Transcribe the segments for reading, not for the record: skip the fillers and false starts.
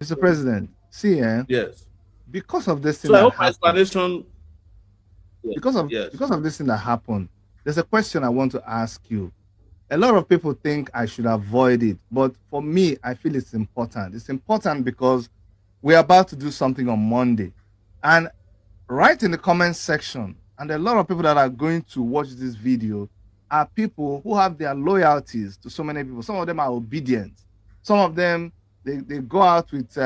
Mr. President, see, Yes. because of this thing So I that hope my happened, explanation. Yes. Yes. because of this thing that happened, there's a question I want to ask you. A lot of people think I should avoid it, but for me, I feel it's important. It's important because we're about to do something on Monday. And write in the comment section, and a lot of people that are going to watch this video are people who have their loyalties to so many people. Some of them are obedient. Some of them they go out with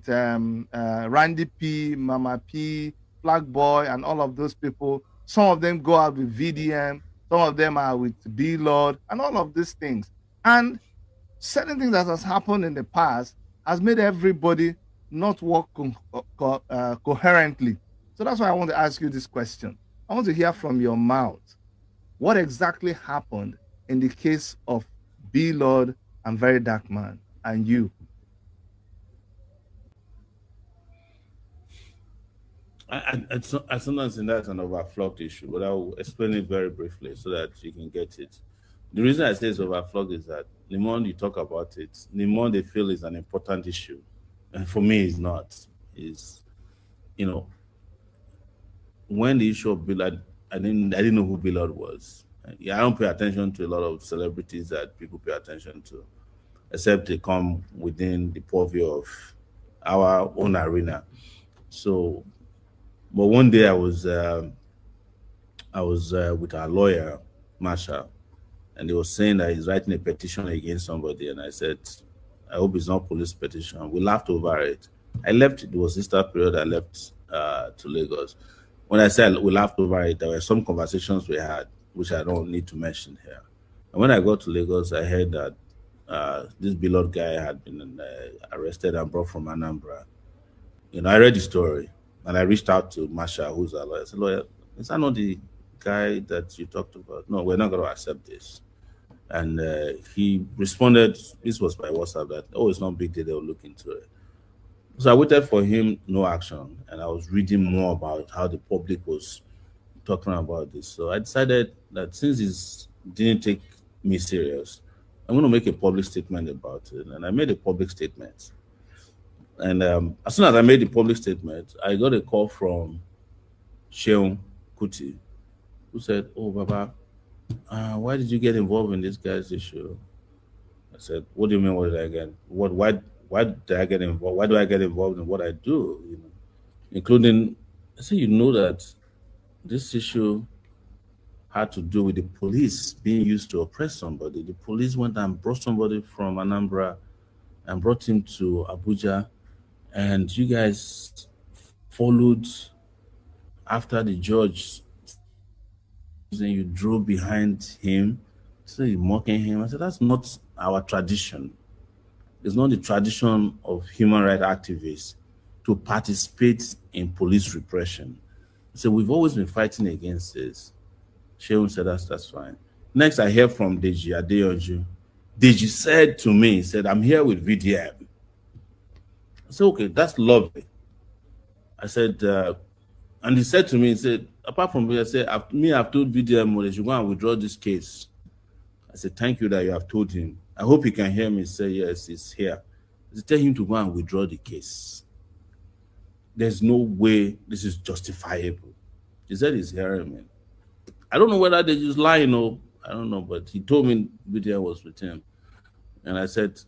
Randy P, Mama P, Flag Boy, and all of those people. Some of them go out with VDM. Some of them are with B Lord, and all of these things. And certain things that has happened in the past has made everybody not work coherently. So that's why I want to ask you this question. I want to hear from your mouth what exactly happened in the case of B Lord and Very Dark Man and you. I sometimes think that's an overflogged issue, but I'll explain it very briefly so that you can get it. The reason I say it's overflogged is that the more you talk about it, the more they feel it's an important issue. And for me, it's not. Is you know, when the issue of Billard, I didn't know who Billard was. Yeah, I don't pay attention to a lot of celebrities that people pay attention to, except they come within the purview of our own arena. So, but one day I was with our lawyer, Marsha, and he was saying that he's writing a petition against somebody, and I said, I hope it's not police petition. We laughed over it. I left. It was Easter period. I left to Lagos. When I said we laughed over it, there were some conversations we had, which I don't need to mention here. And when I got to Lagos, I heard that this beloved guy had been arrested and brought from Anambra. I read the story, and I reached out to Masha, who's a lawyer. I said, lawyer, is that not the guy that you talked about? No, we're not going to accept this. And he responded, this was by WhatsApp, that, oh, it's not a big deal, they'll look into it. So I waited for him, no action. And I was reading more about how the public was talking about this. So I decided that since he didn't take me serious, I'm going to make a public statement about it. And I made a public statement. And as soon as I made the public statement, I got a call from Sheung Kuti, who said, oh, Baba, why did you get involved in this guy's issue? I said, what do you mean? What did I get? Why did I get involved? Why do I get involved in what I do? Including, I said, that this issue had to do with the police being used to oppress somebody. The police went and brought somebody from Anambra and brought him to Abuja, and you guys followed after the judge saying you drove behind him, so you mocking him. I said, that's not our tradition. It's not the tradition of human rights activists to participate in police repression. So we've always been fighting against this. Sheun said that's fine. Next, I hear from Deji Adeyanju. Deji said to me, he said, I'm here with VDM. I said, okay, that's lovely. I said, and he said to me, he said, apart from me, I said, I've told VDM they should go and withdraw this case. I said, thank you that you have told him. I hope he can hear me say, yes, he's here. I said, tell him to go and withdraw the case. There's no way this is justifiable. He said he's hearing me. I don't know whether they just lying or I don't know, but he told me VDM was with him. And I said,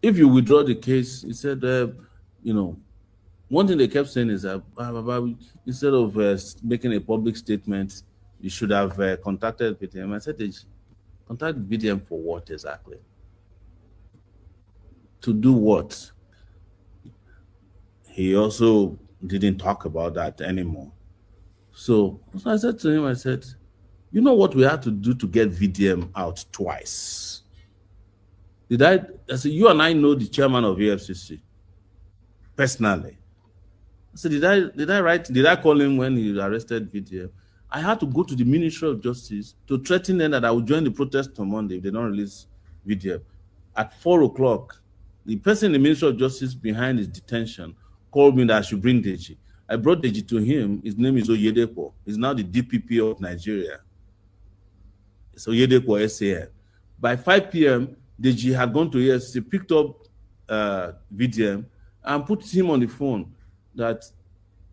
if you withdraw the case, he said, one thing they kept saying is that instead of making a public statement, you should have contacted VDM. I said, contact VDM for what exactly? To do what? He also didn't talk about that anymore. So I said to him, I said, you know what we had to do to get VDM out twice? I said, you and I know the chairman of EFCC personally. I said, did I call him when he arrested VDM? I had to go to the Ministry of Justice to threaten them that I would join the protest on Monday if they don't release VDM. At 4 o'clock, the person in the Ministry of Justice behind his detention called me that I should bring Deji. I brought Deji to him. His name is Oyedepo. He's now the DPP of Nigeria. It's Oyedepo SAN. By 5 p.m., Deji had gone to EFCC, picked up VDM and put him on the phone that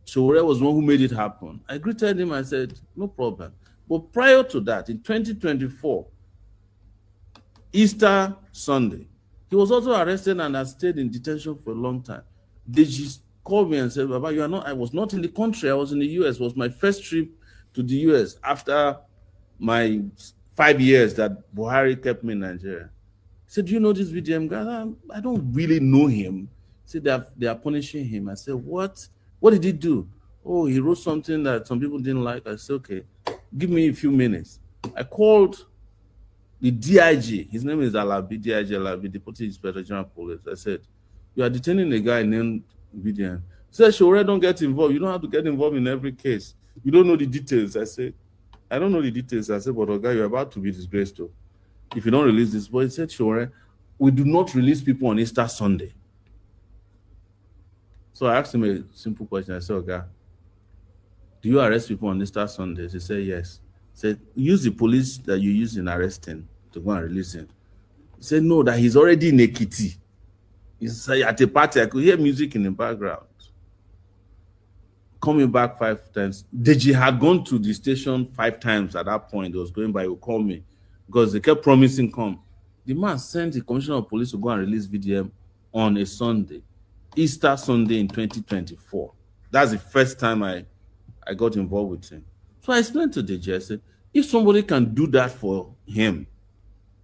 Sowore was the one who made it happen. I greeted him. I said, no problem. But prior to that, in 2024, Easter Sunday, he was also arrested and had stayed in detention for a long time. They just called me and said, Baba, you are not, I was not in the country. I was in the US. It was my first trip to the US after my 5 years that Buhari kept me in Nigeria. He said, do you know this VDM guy? I don't really know him. He said, they are punishing him. I said, what? What did he do? Oh, he wrote something that some people didn't like. I said, okay, give me a few minutes. I called the DIG. His name is Alabi, DIG Alabi, Deputy Inspector General Police. I said, you are detaining a guy named VDM. He said, Sowore, don't get involved. You don't have to get involved in every case. You don't know the details. I said, I don't know the details. I said, but okay, you're about to be disgraced too if you don't release this. But he said, Sowore, we do not release people on Easter Sunday. So I asked him a simple question. I said, okay, do you arrest people on Easter Sundays? He said, yes. He said, use the police that you use in arresting to go and release him. He said, no, that he's already in Ekiti. He said, at a party, I could hear music in the background. Coming back 5 times. Deji had gone to the station 5 times at that point. He was going by, he would call me because they kept promising come. The man sent the commissioner of police to go and release VDM on a Sunday, Easter Sunday in 2024. That's the first time I got involved with him. So I explained to Deji, I said, if somebody can do that for him,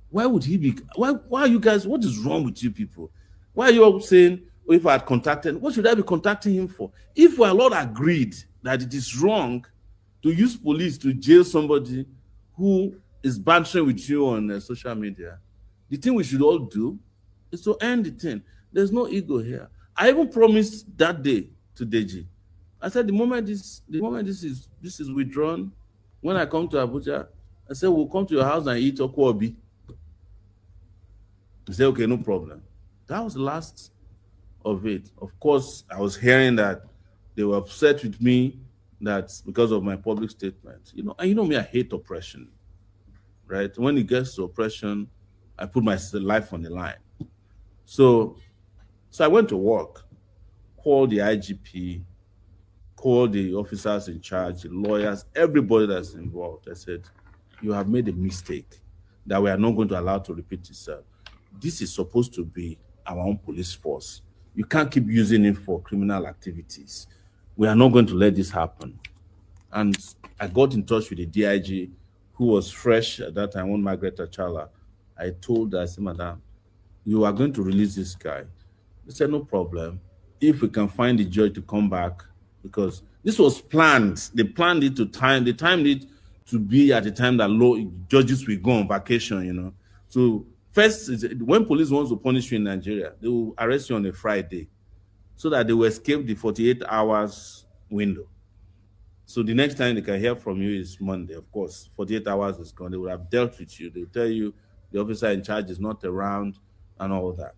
why would he be? Why are you guys? What is wrong with you people? Why are you all saying, oh, if I had contacted, what should I be contacting him for? If we are all agreed that it is wrong to use police to jail somebody who is bantering with you on social media, the thing we should all do is to end the thing. There's no ego here. I even promised that day to Deji. I said the moment this is withdrawn, when I come to Abuja, I said we'll come to your house and eat okwobi. He said, okay, no problem. That was the last of it. Of course, I was hearing that they were upset with me that because of my public statement. And you know me, I hate oppression. Right? When it gets to oppression, I put my life on the line. So I went to work, called the IGP, called the officers in charge, the lawyers, everybody that's involved. I said, you have made a mistake that we are not going to allow to repeat itself. This is supposed to be our own police force. You can't keep using it for criminal activities. We are not going to let this happen. And I got in touch with the DIG, who was fresh at that time, one Margaret Achala. I told her, I said, Madam, you are going to release this guy. They said, no problem. If we can find the judge to come back, because this was planned. They planned it they timed it to be at the time that judges will go on vacation, So first, when police wants to punish you in Nigeria, they will arrest you on a Friday so that they will escape the 48 hours window. So the next time they can hear from you is Monday. Of course, 48 hours is gone. They will have dealt with you. They'll tell you the officer in charge is not around and all that.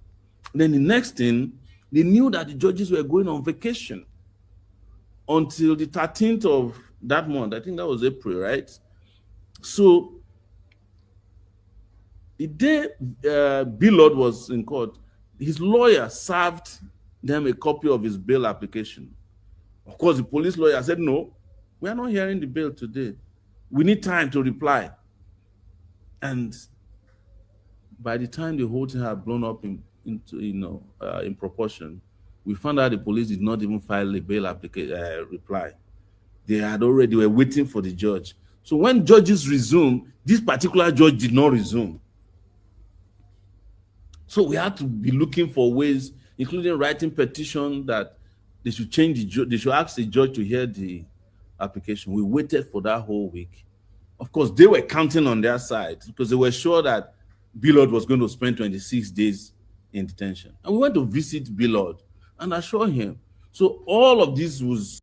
Then the next thing, they knew that the judges were going on vacation until the 13th of that month. I think that was April, right? So the day Billard was in court, his lawyer served them a copy of his bail application. Of course, the police lawyer said, no, we are not hearing the bail today. We need time to reply. And by the time the whole thing had blown up in proportion, we found out the police did not even file a bail reply. They were waiting for the judge. So when judges resume, this particular judge did not resume. So we had to be looking for ways, including writing petition that they should change the judge. They should ask the judge to hear the application. We waited for that whole week. Of course, they were counting on their side because they were sure that Billard was going to spend 26 days in detention. And we went to visit Billard and assure him. So all of this was